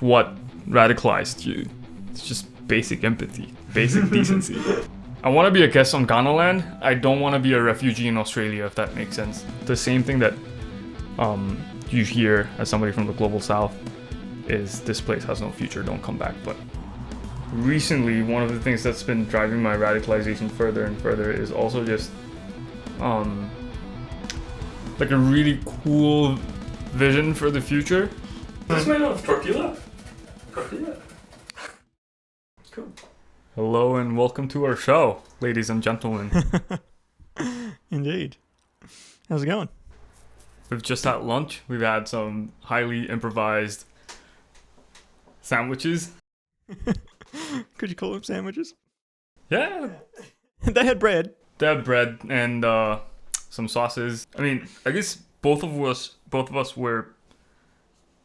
what radicalized you. It's just basic empathy, basic decency. I want to be a guest on Ghanaland. I don't want to be a refugee in Australia, if that makes sense. The same thing that you hear as somebody from the global south is this place has no future, don't come back. But recently, one of the things that's been driving my radicalization further and further is also just like a really cool vision for the future. This is made out of tortilla. Tortilla. Cool. Hello and welcome to our show, ladies and gentlemen. Indeed. How's it going? We've just had lunch. We've had some highly improvised sandwiches. Could you call them sandwiches? Yeah. They had bread. They had bread and some sauces. I mean, I guess both of us were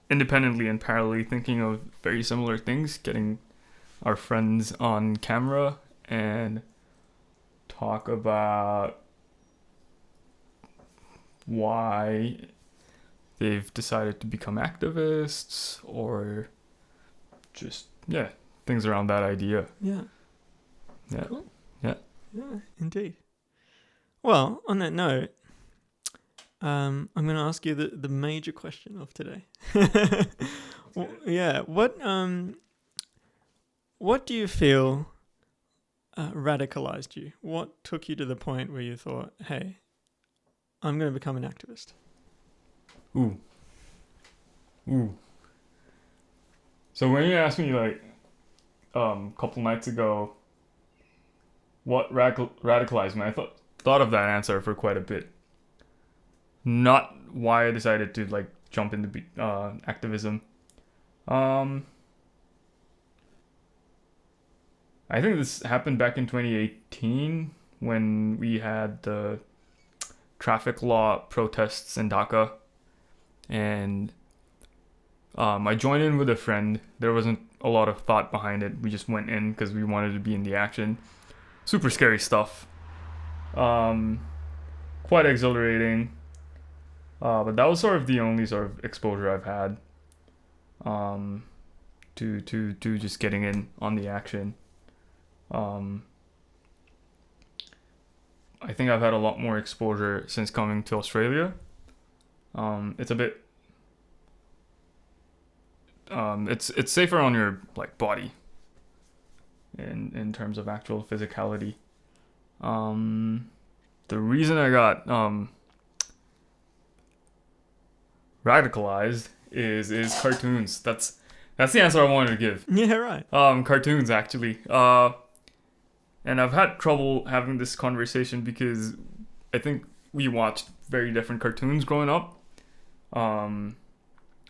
independently and parallelly thinking of very similar things, getting our friends on camera and talk about why they've decided to become activists or just, things around that idea. Yeah. Yeah. Cool. Yeah. Yeah, indeed. Well, on that note, I'm going to ask you the major question of today. Yeah. What do you feel radicalized you? What took you to the point where you thought, hey, I'm going to become an activist? Ooh. So when you asked me like a couple nights ago what radicalized me, I thought of that answer for quite a bit. Not why I decided to like jump into activism. I think this happened back in 2018 when we had the traffic law protests in Dhaka, and I joined in with a friend. There wasn't a lot of thought behind it. We just went in because we wanted to be in the action. Super scary stuff. Quite exhilarating. But that was sort of the only sort of exposure I've had to just getting in on the action. I think I've had a lot more exposure since coming to Australia. It's a bit it's safer on your like body in terms of actual physicality. The reason I got radicalized is cartoons. That's the answer I wanted to give. Yeah, right. Cartoons actually. And I've had trouble having this conversation because I think we watched very different cartoons growing up.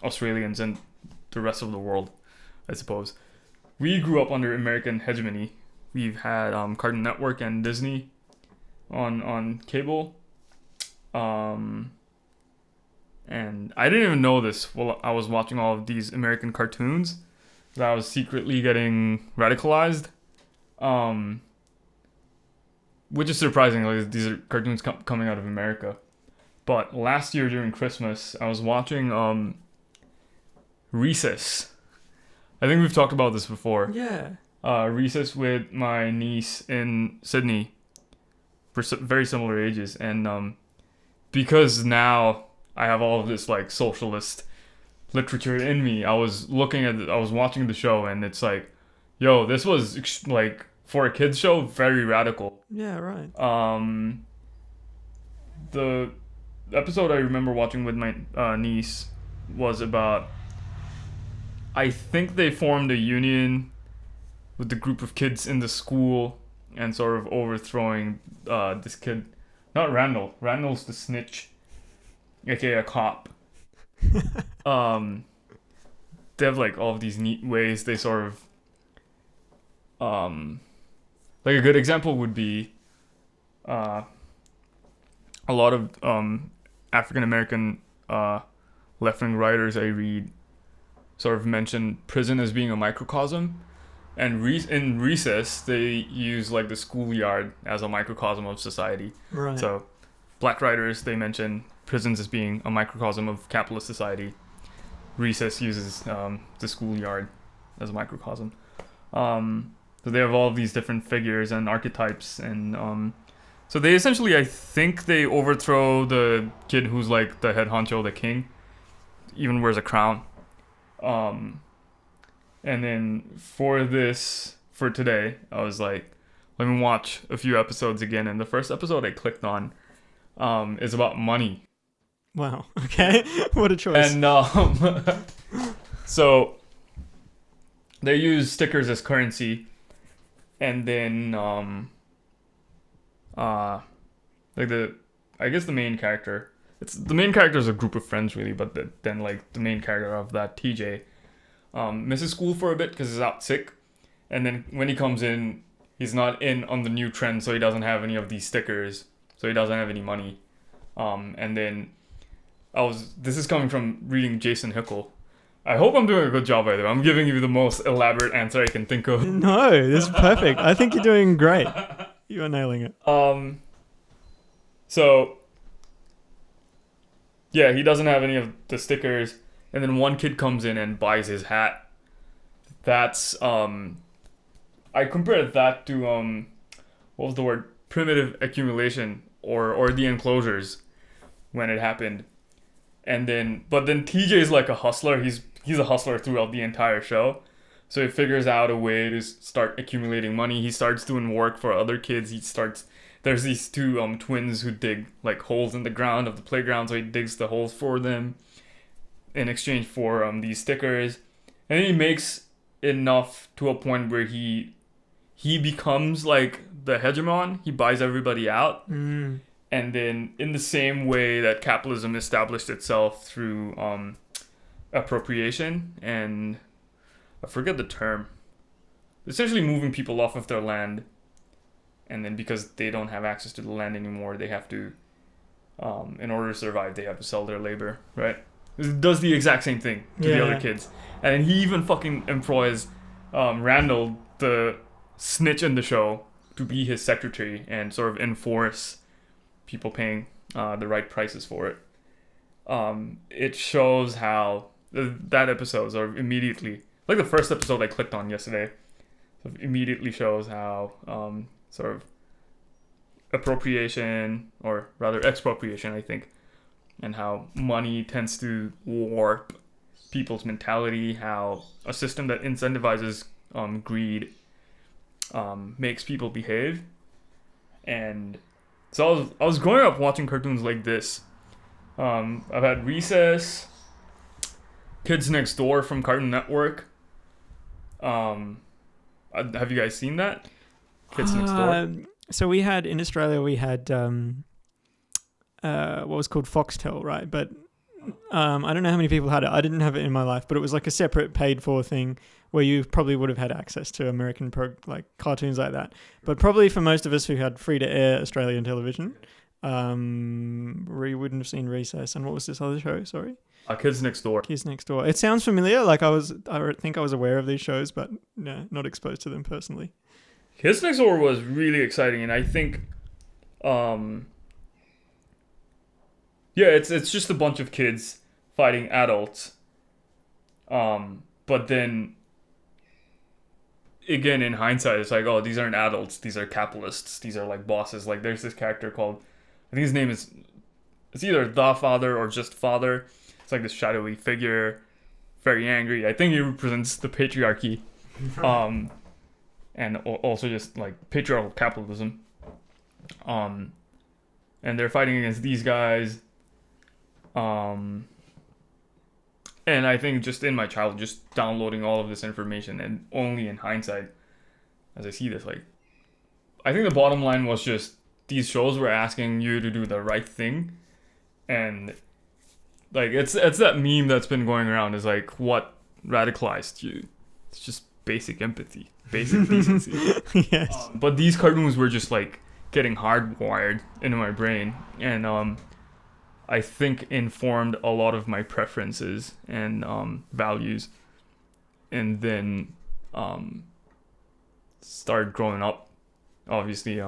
Australians and the rest of the world, I suppose. We grew up under American hegemony. We've had Cartoon Network and Disney on cable. And I didn't even know this while I was watching all of these American cartoons, that I was secretly getting radicalized. Which is surprising, like these are cartoons coming out of America. But last year during Christmas, I was watching Recess. I think we've talked about this before. Yeah. Recess with my niece in Sydney. We're very similar ages. And because now I have all of this like socialist literature in me, I was watching the show and it's like, yo, this was like, for a kids show, very radical. Yeah, right. The episode I remember watching with my niece was about, I think they formed a union with the group of kids in the school and sort of overthrowing this kid. Not Randall. Randall's the snitch, aka a cop. They have like all of these neat ways they sort of like a good example would be a lot of African American left-wing writers I read sort of mention prison as being a microcosm, and in Recess they use like the schoolyard as a microcosm of society. Right. So black writers, they mention prisons as being a microcosm of capitalist society. recess uses the schoolyard as a microcosm. So they have all of these different figures and archetypes, and so they essentially, I think, they overthrow the kid who's like the head honcho, the king, even wears a crown. And then for today, I was like, let me watch a few episodes again. And the first episode I clicked on is about money. Wow. Okay. What a choice. And so they use stickers as currency, and then I guess the main character. The main character is a group of friends really, but then like the main character of that, TJ, misses school for a bit because he's out sick, and then when he comes in, he's not in on the new trend, so he doesn't have any of these stickers, so he doesn't have any money, and then this is coming from reading Jason Hickle. I hope I'm doing a good job, by the way. I'm giving you the most elaborate answer I can think of. No, this is perfect. I think you're doing great. You are nailing it. So yeah, he doesn't have any of the stickers, and then one kid comes in and buys his hat. That's I compared that to what was the word? Primitive accumulation or the enclosures when it happened. And then TJ is like a hustler. He's a hustler throughout the entire show. So he figures out a way to start accumulating money. He starts doing work for other kids. There's these two twins who dig like holes in the ground of the playground, so he digs the holes for them in exchange for these stickers. And then he makes enough to a point where he becomes like the hegemon. He buys everybody out. And then in the same way that capitalism established itself through appropriation, and I forget the term, essentially moving people off of their land, and then because they don't have access to the land anymore, they have to, in order to survive, they have to sell their labor, right? It does the exact same thing to the other kids. And then he even fucking employs Randall, the snitch in the show, to be his secretary and sort of enforce people paying the right prices for it. It shows how that episode sort of immediately, like the first episode I clicked on yesterday, sort of immediately shows how sort of appropriation, or rather expropriation, I think, and how money tends to warp people's mentality, how a system that incentivizes greed makes people behave. And so I was growing up watching cartoons like this. I've had Recess, Kids Next Door from Cartoon Network. Have you guys seen that? Kids Next Door? So we had, in Australia, we had what was called Foxtel, right? But I don't know how many people had it. I didn't have it in my life, but it was like a separate paid for thing where you probably would have had access to American cartoons like that. But probably for most of us who had free to air Australian television, we wouldn't have seen Recess. And what was this other show? Sorry. Kids Next Door. Kids Next Door. It sounds familiar. Like I think I was aware of these shows, but no, not exposed to them personally. Kids Next Door was really exciting, and I think, it's just a bunch of kids fighting adults. But then, again, in hindsight, it's like, oh, these aren't adults. These are capitalists. These are like bosses. Like there's this character called, I think his name is, it's either the father or just father. It's like this shadowy figure, very angry. I think he represents the patriarchy, and also just like patriarchal capitalism. And they're fighting against these guys. And I think just in my childhood, just downloading all of this information, and only in hindsight, as I see this, like, I think the bottom line was just these shows were asking you to do the right thing, and like it's that meme that's been going around, is like, what radicalized you? It's just basic empathy, basic decency. Yes. But these cartoons were just like getting hardwired into my brain, and I think informed a lot of my preferences and values, and then started growing up. Obviously,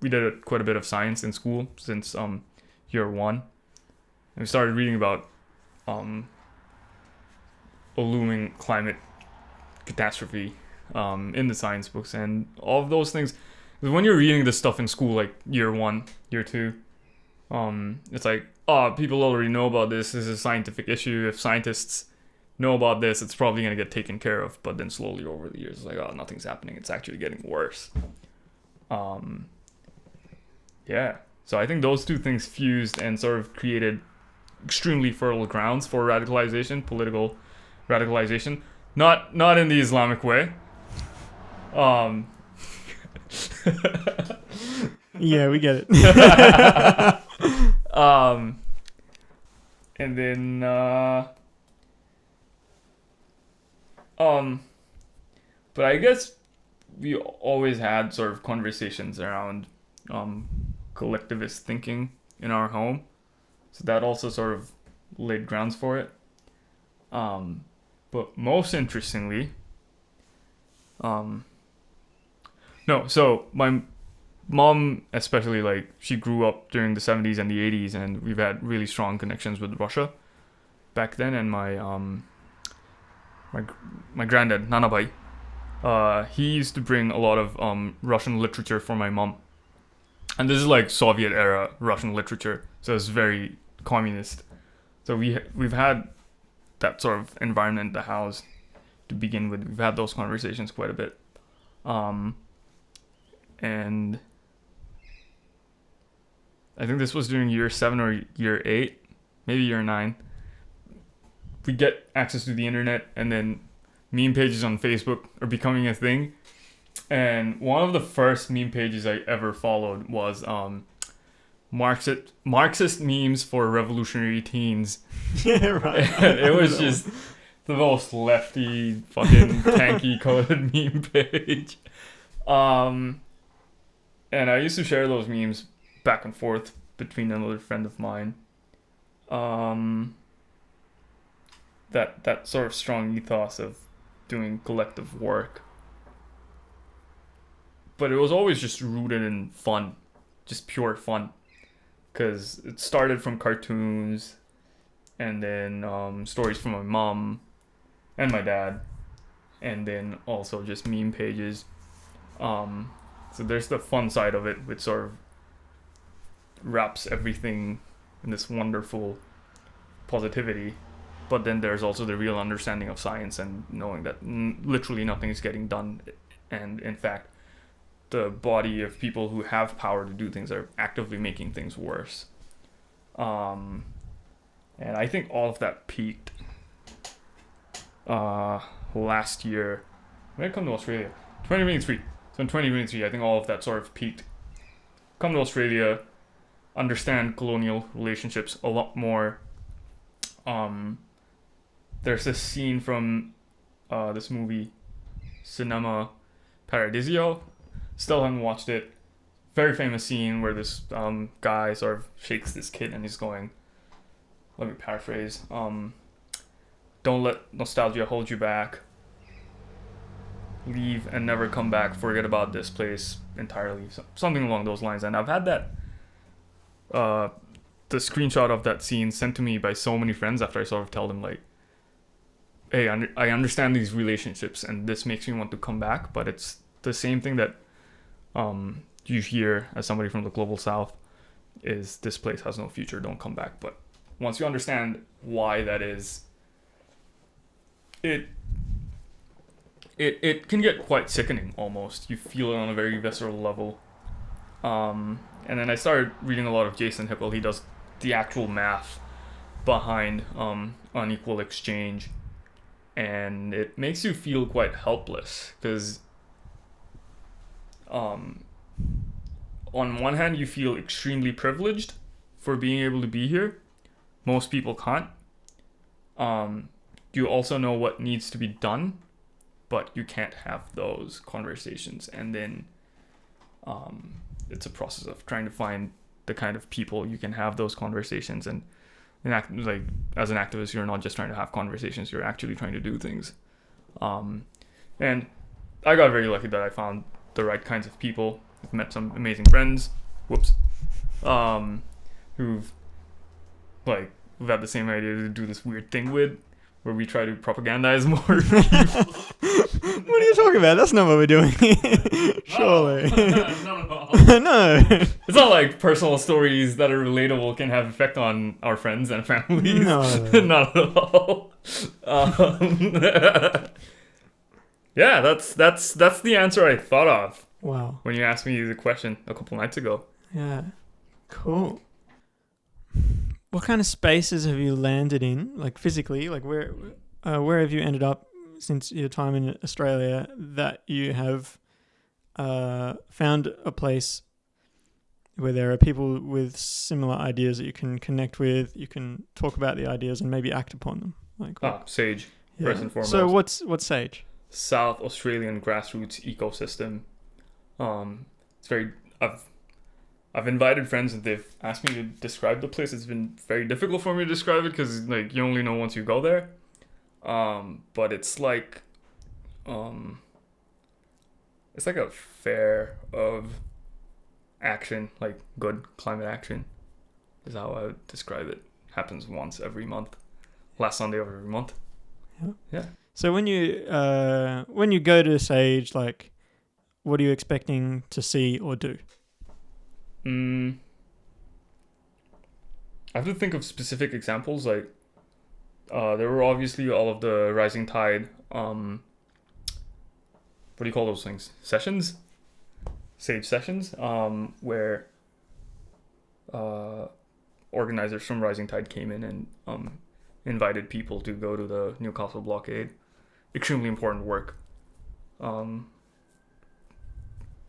we did quite a bit of science in school since year one, and we started reading about a looming climate catastrophe in the science books and all of those things. When you're reading this stuff in school, like year 1, year 2, it's like, oh, people already know about this. This is a scientific issue. If scientists know about this, it's probably going to get taken care of. But then slowly over the years, it's like, oh, nothing's happening. It's actually getting worse. Yeah. So I think those two things fused and sort of created extremely fertile grounds for radicalization, political radicalization. Not in the Islamic way. Yeah, we get it. And then but I guess we always had sort of conversations around collectivist thinking in our home, so that also sort of laid grounds for it. But most interestingly, so my mom especially, like, she grew up during the 70s and the 80s, and we've had really strong connections with Russia back then. And my granddad Nanabai, he used to bring a lot of Russian literature for my mom, and this is like Soviet era Russian literature, so it's very communist. So we've had that sort of environment in the house to begin with. We've had those conversations quite a bit, and I think this was during year 7 or year 8, maybe year 9. We get access to the internet, and then meme pages on Facebook are becoming a thing. And one of the first meme pages I ever followed was Marxist memes for revolutionary teens. Yeah, right. And it was just the most lefty, fucking tanky coded meme page. And I used to share those memes back and forth between another friend of mine. That sort of strong ethos of doing collective work. But it was always just rooted in fun, just pure fun. Because it started from cartoons, and then stories from my mom and my dad, and then also just meme pages. So there's the fun side of it, which sort of wraps everything in this wonderful positivity. But then there's also the real understanding of science and knowing that literally nothing is getting done. And in fact, the body of people who have power to do things are actively making things worse. And I think all of that peaked last year. When I come to Australia, 2023. So in 2023, I think all of that sort of peaked. Come to Australia, understand colonial relationships a lot more. There's this scene from this movie, Cinema Paradiso. Still haven't watched it. Very famous scene where this guy sort of shakes this kid and he's going, let me paraphrase, don't let nostalgia hold you back. Leave and never come back. Forget about this place entirely. Something along those lines. And I've had that the screenshot of that scene sent to me by so many friends after I sort of tell them, like, hey, I understand these relationships and this makes me want to come back, but it's the same thing that you hear as somebody from the global south is, this place has no future, don't come back. But once you understand why that is, it can get quite sickening almost. You feel it on a very visceral level. And then I started reading a lot of Jason Hickel. He does the actual math behind unequal exchange, and it makes you feel quite helpless because on one hand you feel extremely privileged for being able to be here. Most people can't. You also know what needs to be done, but you can't have those conversations. And then it's a process of trying to find the kind of people you can have those conversations. And like, as an activist, you're not just trying to have conversations, you're actually trying to do things. And I got very lucky that I found the right kinds of people. I've met some amazing friends, who've had the same idea to do this weird thing with, where we try to propagandize more people. What are you talking about? That's not what we're doing. Surely. No. No. It's not like personal stories that are relatable can have effect on our friends and families. No. Not at all. Yeah, that's the answer I thought of Wow. when you asked me the question a couple nights ago. Yeah. Cool. What kind of spaces have you landed in, like physically? Like where have you ended up since your time in Australia that you have found a place where there are people with similar ideas that you can connect with, you can talk about the ideas and maybe act upon them? Like what? Sage, first and foremost. So what's Sage? South Australian grassroots ecosystem. It's very. I've invited friends and they've asked me to describe the place. It's been very difficult for me to describe it because like you only know once you go there. But it's like a fair of action, like good climate action, is how I would describe it. Happens once every month, last Sunday of every month. Yeah. So when you go to Sage, like, what are you expecting to see or do? I have to think of specific examples. Like, there were obviously all of the Rising Tide. What do you call those things? Sessions, Sage sessions. Where organizers from Rising Tide came in and invited people to go to the Newcastle blockade. Extremely important work.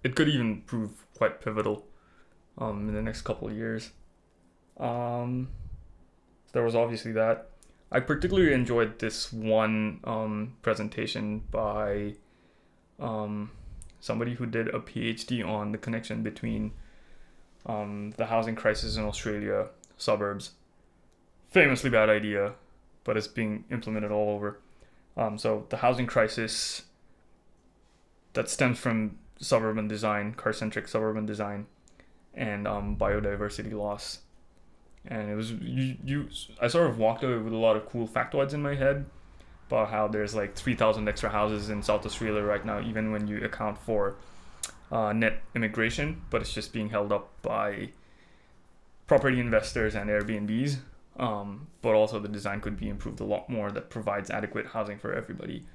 It could even prove quite pivotal in the next couple of years. There was obviously that. I particularly enjoyed this one presentation by somebody who did a PhD on the connection between the housing crisis in Australia, suburbs. Famously bad idea, but it's being implemented all over. So the housing crisis that stems from suburban design, car-centric suburban design, and biodiversity loss. And it was I sort of walked away with a lot of cool factoids in my head about how there's like 3,000 extra houses in South Australia right now, even when you account for net immigration, but it's just being held up by property investors and Airbnbs. But also the design could be improved a lot more that provides adequate housing for everybody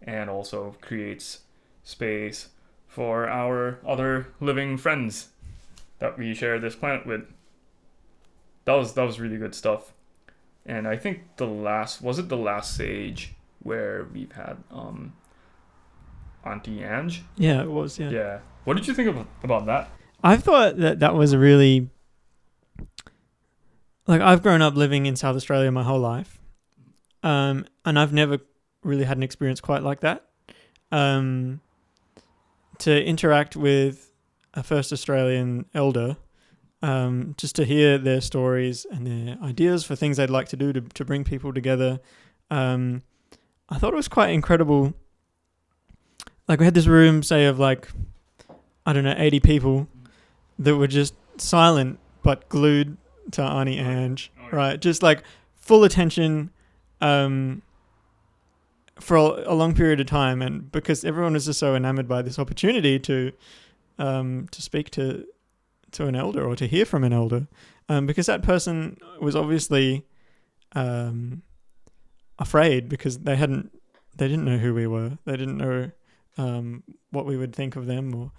and also creates space for our other living friends that we share this planet with. That was really good stuff. And I think the last Sage where we've had Auntie Ange? Yeah, it was, yeah. Yeah. What did you think about that? I thought that was a really... Like, I've grown up living in South Australia my whole life. And I've never really had an experience quite like that. To interact with a first Australian elder, just to hear their stories and their ideas for things they'd like to do to bring people together. I thought it was quite incredible. Like, we had this room, say, of like, I don't know, 80 people that were just silent but glued to Auntie Ange, right? Just like full attention for a long period of time, and because everyone was just so enamored by this opportunity to speak to an elder or to hear from an elder, because that person was obviously afraid because they didn't know who we were, they didn't know what we would think of them, or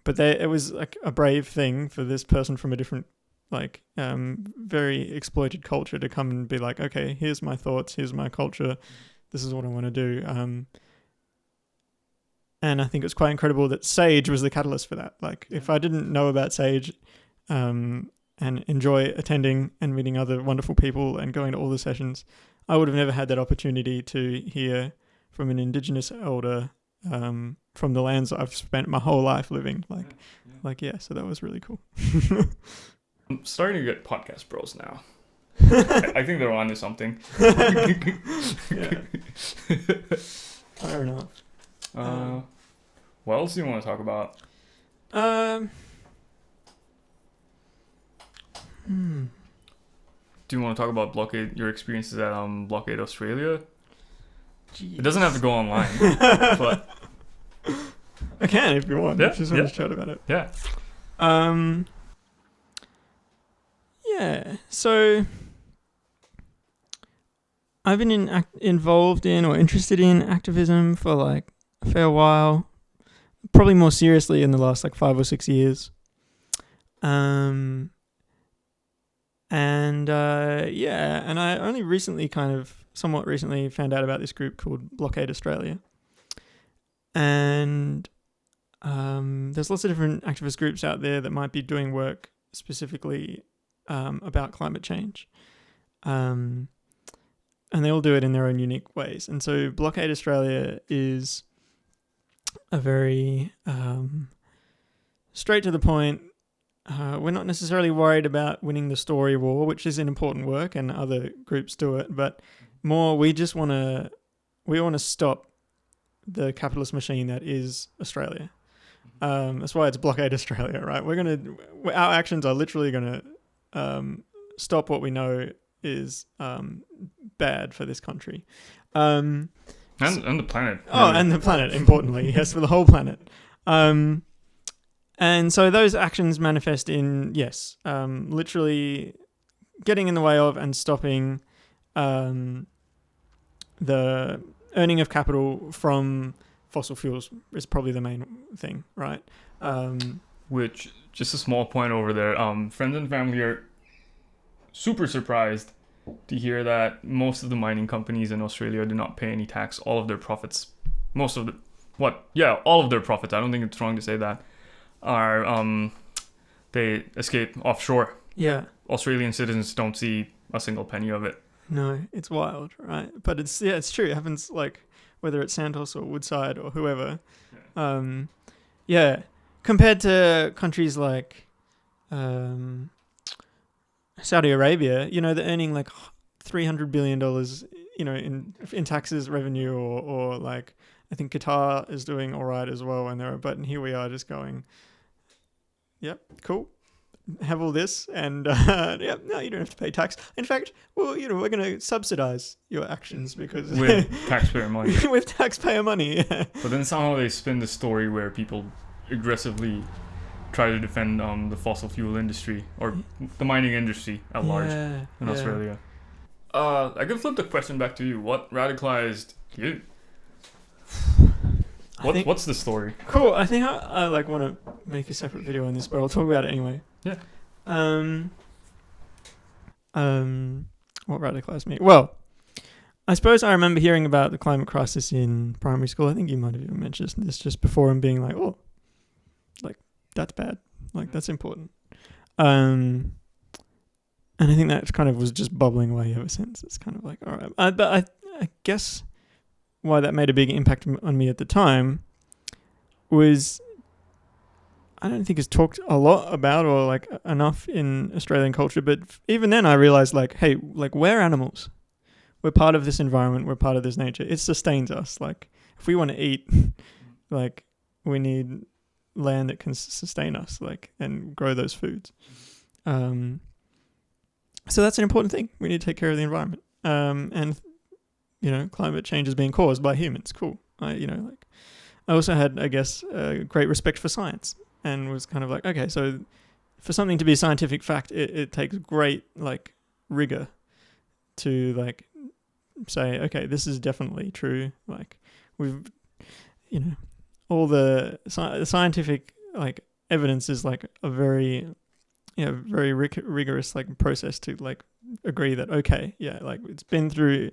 but it was like a brave thing for this person from a different very exploited culture to come and be like, okay, here's my thoughts, here's my culture, this is what I want to do. And I think it was quite incredible that Sage was the catalyst for that. Like, if I didn't know about Sage and enjoy attending and meeting other wonderful people and going to all the sessions, I would have never had that opportunity to hear from an Indigenous elder from the lands I've spent my whole life living. So that was really cool. I'm starting to get podcast bros now. I think they're onto something. Yeah. Fair enough. What else do you want to talk about? do you want to talk about Blockade? Your experiences at Blockade Australia? Jeez. It doesn't have to go online, but I can if you want. Yeah, If you just want yeah. to chat about it. yeah. Yeah. So I've been involved in or interested in activism for like a fair while. Probably more seriously in the last like 5 or 6 years. And I only recently somewhat recently found out about this group called Blockade Australia. And there's lots of different activist groups out there that might be doing work specifically about climate change. And they all do it in their own unique ways. And so Blockade Australia is a very straight to the point. We're not necessarily worried about winning the story war, which is an important work, and other groups do it. But more, we want to stop the capitalist machine that is Australia. That's why it's Blockade Australia, right? Our actions are literally gonna stop what we know is bad for this country. And the planet. Oh, and the planet, importantly. Yes, for the whole planet. And so those actions manifest in, literally getting in the way of and stopping the earning of capital from fossil fuels is probably the main thing, right? Which, just a small point over there, friends and family are super surprised to hear that most of the mining companies in Australia do not pay any tax. All of their profits, all of their profits, I don't think it's wrong to say that, are they escape offshore. Yeah. Australian citizens don't see a single penny of it. No, it's wild, right? But it's true. It happens like whether it's Santos or Woodside or whoever. Compared to countries like Saudi Arabia, they're earning like $300 billion, in taxes revenue, or like I think Qatar is doing all right as well, but here we are just going, yep, cool. Have all this, and no, you don't have to pay tax. In fact, we're going to subsidize your actions because with taxpayer money. With taxpayer money, yeah. But then somehow they spin the story where people aggressively try to defend the fossil fuel industry or the mining industry at large in Australia. I could flip the question back to you. What radicalized you? What's the story? Cool. I think I like want to make a separate video on this, but I'll talk about it anyway. Yeah. What radicalized me? Well, I suppose I remember hearing about the climate crisis in primary school. I think you might have even mentioned this just before, and being like, oh, like that's bad. Like that's important. And I think that kind of was just bubbling away ever since. It's kind of like, all right. But I guess why that made a big impact on me at the time was I don't think it's talked a lot about or like enough in Australian culture. But even then I realized like, hey, like we're animals. We're part of this environment. We're part of this nature. It sustains us. Like if we want to eat, like we need land that can sustain us, like, and grow those foods. So that's an important thing. We need to take care of the environment. And climate change is being caused by humans. Cool. I also had, I guess, a great respect for science, and was kind of like, okay, so for something to be a scientific fact, it takes great like rigor to like say, okay, this is definitely true. Like we've, all the scientific like evidence is like a very, very rigorous like process to like agree that, okay, yeah, like it's been through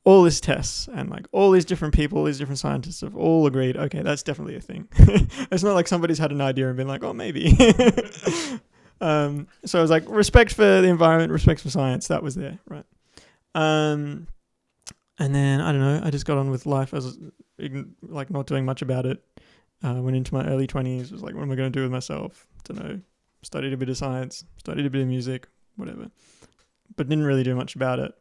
all these tests and like all these different people, all these different scientists have all agreed, okay, that's definitely a thing. It's not like somebody's had an idea and been like, oh, maybe. So I was like, respect for the environment, respect for science, that was there, right? And then, I don't know, I just got on with life as like not doing much about it. Went into my early 20s, was like, what am I going to do with myself? Don't know. Studied a bit of science, studied a bit of music, whatever. But didn't really do much about it.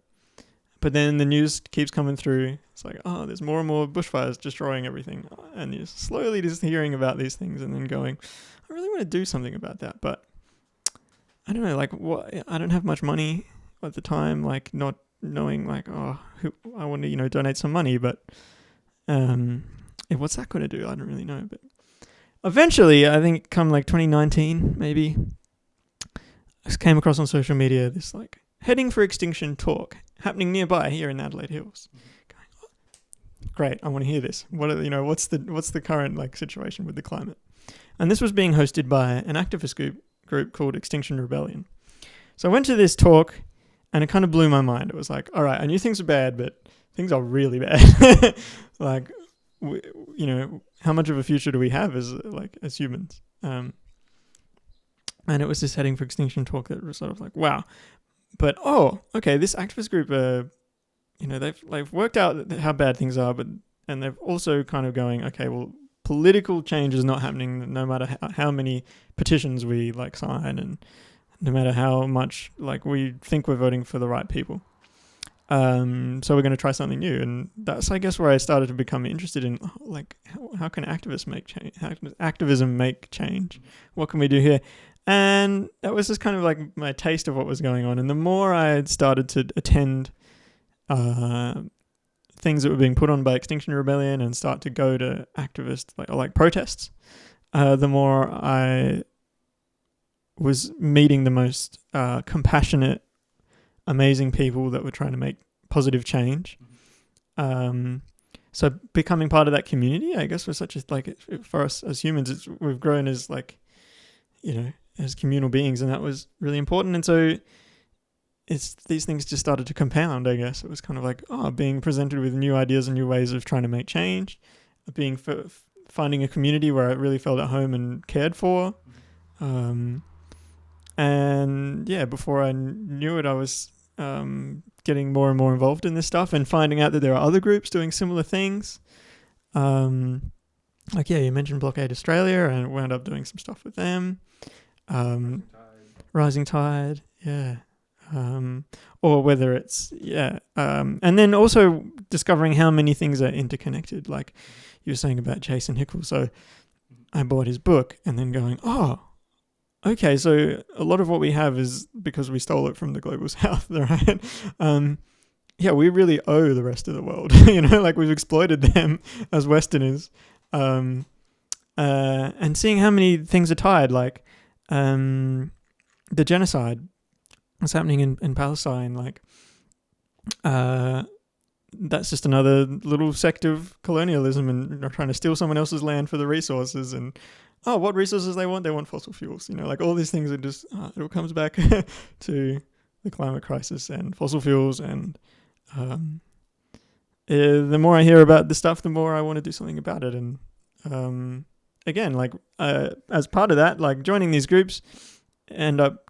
But then the news keeps coming through. It's like, oh, there's more and more bushfires destroying everything. And you're slowly just hearing about these things and then going, I really want to do something about that. But I don't know, like, what? I don't have much money at the time, like not knowing like, oh, I want to, you know, donate some money, but what's that going to do? I don't really know. But eventually, I think come like 2019, maybe, I just came across on social media this like heading for extinction talk happening nearby here in Adelaide Hills. Going, oh, great, I want to hear this. What are, you know, what's the current like situation with the climate? And this was being hosted by an activist group called Extinction Rebellion. So I went to this talk, and it kind of blew my mind. It was like, all right, I knew things were bad, but things are really bad. Like, you know, how much of a future do we have as humans? And it was this heading for extinction talk that was sort of like, wow. But, okay, this activist group, you know, they've worked out how bad things are, and they've also kind of going, okay, well, political change is not happening no matter how many petitions we like sign, and no matter how much like we think we're voting for the right people. So we're going to try something new, and that's, I guess, where I started to become interested in like how can activists make change? How can activism make change? What can we do here? And that was just kind of like my taste of what was going on. And the more I had started to attend things that were being put on by Extinction Rebellion and start to go to activist like protests, the more I was meeting the most compassionate, amazing people that were trying to make positive change. So becoming part of that community, I guess, was such a like for us as humans, we've grown as like, you know, as communal beings, and that was really important. And so these things just started to compound, I guess. It was kind of like, being presented with new ideas and new ways of trying to make change, finding a community where I really felt at home and cared for. And yeah, before I knew it, I was getting more and more involved in this stuff and finding out that there are other groups doing similar things. Like, yeah, you mentioned Blockade Australia, and wound up doing some stuff with them. Rising Tide, yeah. Or whether it's, and then also discovering how many things are interconnected, like you were saying about Jason Hickel. So I bought his book and then going, okay, so a lot of what we have is because we stole it from the global south, right? We really owe the rest of the world, you know, like we've exploited them as Westerners. And seeing how many things are tied, like the genocide that's happening in Palestine, like that's just another little sect of colonialism, and trying to steal someone else's land for the resources. And what resources they want? They want fossil fuels. You know, like all these things are just it all comes back to the climate crisis and fossil fuels. And the more I hear about this stuff, the more I want to do something about it. And again, like as part of that, like joining these groups, end up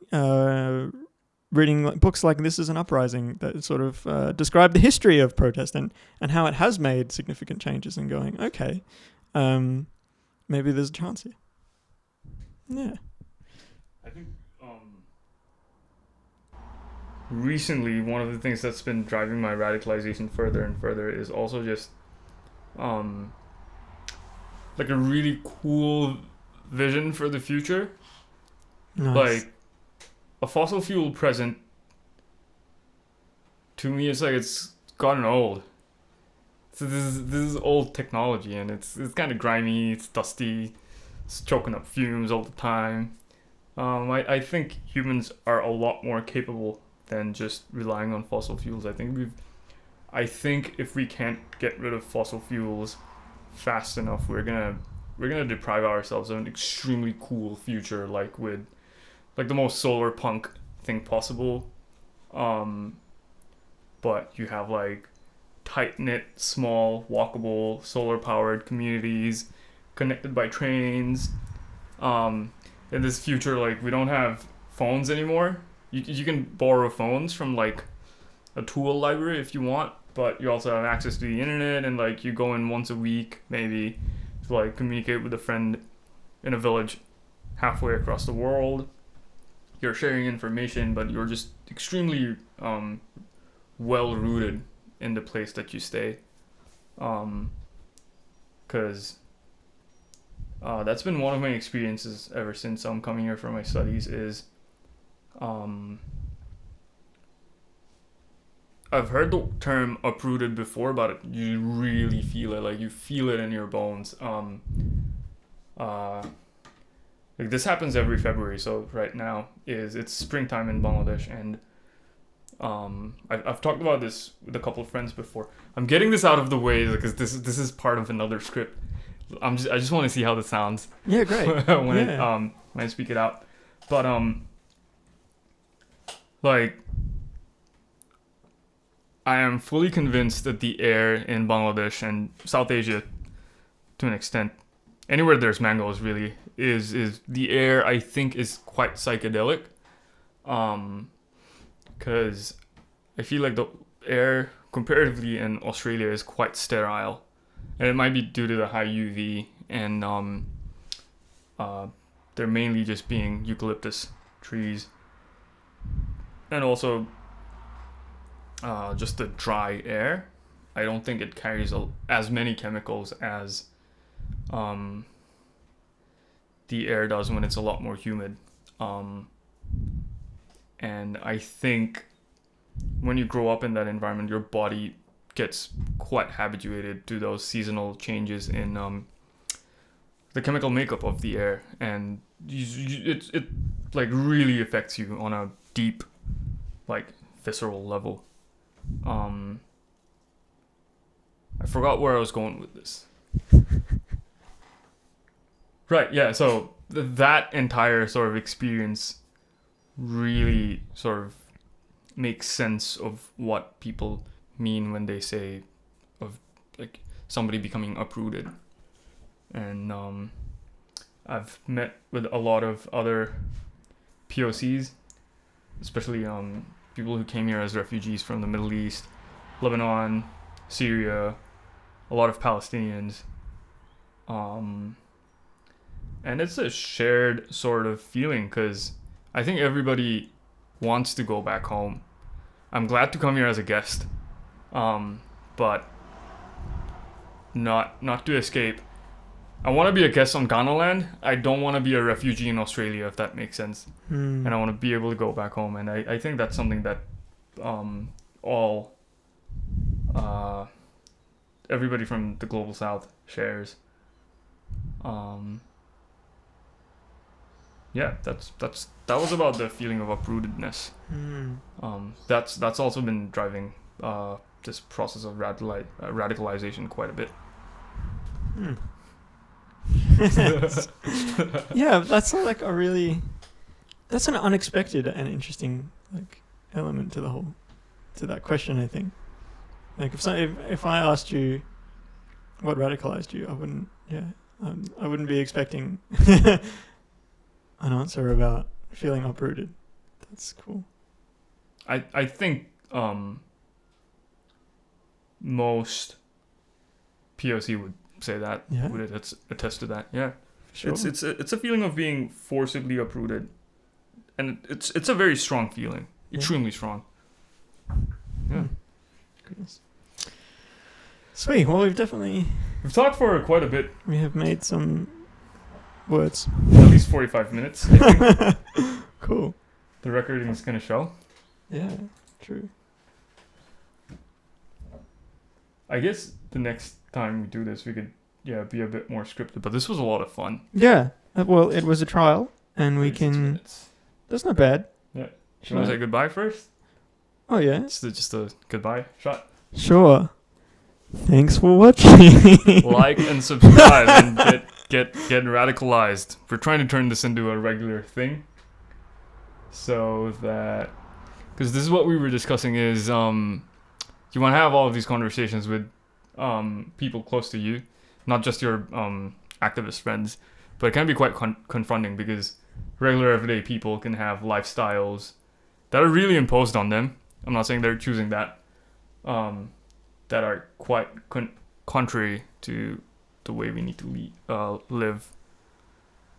reading books like This Is an Uprising that sort of describe the history of protest and how it has made significant changes, and going, okay, maybe there's a chance here. Yeah. I think recently one of the things that's been driving my radicalization further and further is also just like a really cool vision for the future. Nice. Like a fossil fuel present, to me, it's like it's gotten old. So this is old technology, and it's kind of grimy, it's dusty, it's choking up fumes all the time. I think humans are a lot more capable than just relying on fossil fuels. I think if we can't get rid of fossil fuels fast enough, we're gonna deprive ourselves of an extremely cool future, like with like the most solar punk thing possible. But you have like tight-knit, small, walkable, solar-powered communities connected by trains. In this future, like we don't have phones anymore. You can borrow phones from like a tool library if you want, but you also have access to the internet, and like you go in once a week maybe to like communicate with a friend in a village halfway across the world. You're sharing information, but you're just extremely well rooted in the place that you stay, because that's been one of my experiences ever since I'm coming here for my studies, is I've heard the term uprooted before, but you really feel it. Like you feel it in your bones. Like this happens every February. So right now it's springtime in Bangladesh, and I've talked about this with a couple of friends before. I'm getting this out of the way because this is part of another script. I just want to see how this sounds. Yeah, great. when I speak it out. But like I am fully convinced that the air in Bangladesh and South Asia, to an extent, anywhere there's mangoes really is the air. I think is quite psychedelic, because I feel like the air comparatively in Australia is quite sterile, and it might be due to the high UV and they're mainly just being eucalyptus trees, and also just the dry air. I don't think it carries as many chemicals as the air does when it's a lot more humid. And I think when you grow up in that environment, your body gets quite habituated to those seasonal changes in the chemical makeup of the air, and it like really affects you on a deep, like visceral level. I forgot where I was going with this. Right, yeah, so that entire sort of experience really sort of makes sense of what people mean when they say of like somebody becoming uprooted. And I've met with a lot of other POCs, especially people who came here as refugees from the Middle East, Lebanon, Syria, a lot of Palestinians. And it's a shared sort of feeling because I think everybody wants to go back home. I'm glad to come here as a guest, but not to escape. I want to be a guest on Ghana land. I don't want to be a refugee in Australia, if that makes sense. And I want to be able to go back home. And I think that's something that everybody from the global south shares. Yeah, that was about the feeling of uprootedness. That's also been driving this process of radicalization quite a bit. Yeah, that's like that's an unexpected and interesting like element to that question. I think like if I asked you what radicalized you, I wouldn't be expecting an answer about feeling uprooted. That's cool. I think most POC would say that. Yeah. Would attest to that. Yeah. Sure. It's a feeling of being forcibly uprooted, and it's a very strong feeling. Extremely strong. Yeah. Goodness. Sweet. Well, we've talked for quite a bit. We have made some words. At least 45 minutes. I think. Cool. The recording is gonna show. Yeah. True. I guess the next time we do this, we could be a bit more scripted. But this was a lot of fun. Yeah. Well, it was a trial, and we 36 can. minutes. That's not bad. Yeah. Should I say goodbye first? Oh yeah. Just a goodbye shot. Sure. Thanks for watching. Like and subscribe and get radicalized. We're trying to turn this into a regular thing. So that, because this is what we were discussing is you want to have all of these conversations with people close to you, not just your activist friends, but it can be quite confronting because regular everyday people can have lifestyles that are really imposed on them. I'm not saying they're choosing that. That are quite contrary to the way we need to live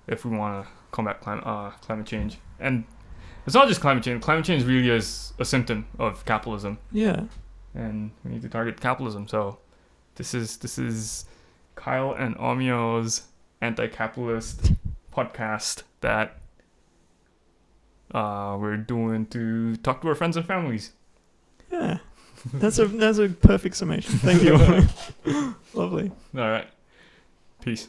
if we want to combat climate change. And it's not just climate change. Climate change really is a symptom of capitalism. Yeah. And we need to target capitalism. So this is Kyle and Aumio's anti-capitalist podcast that we're doing to talk to our friends and families. Yeah. That's a perfect summation. Thank you. Lovely. All right. Peace.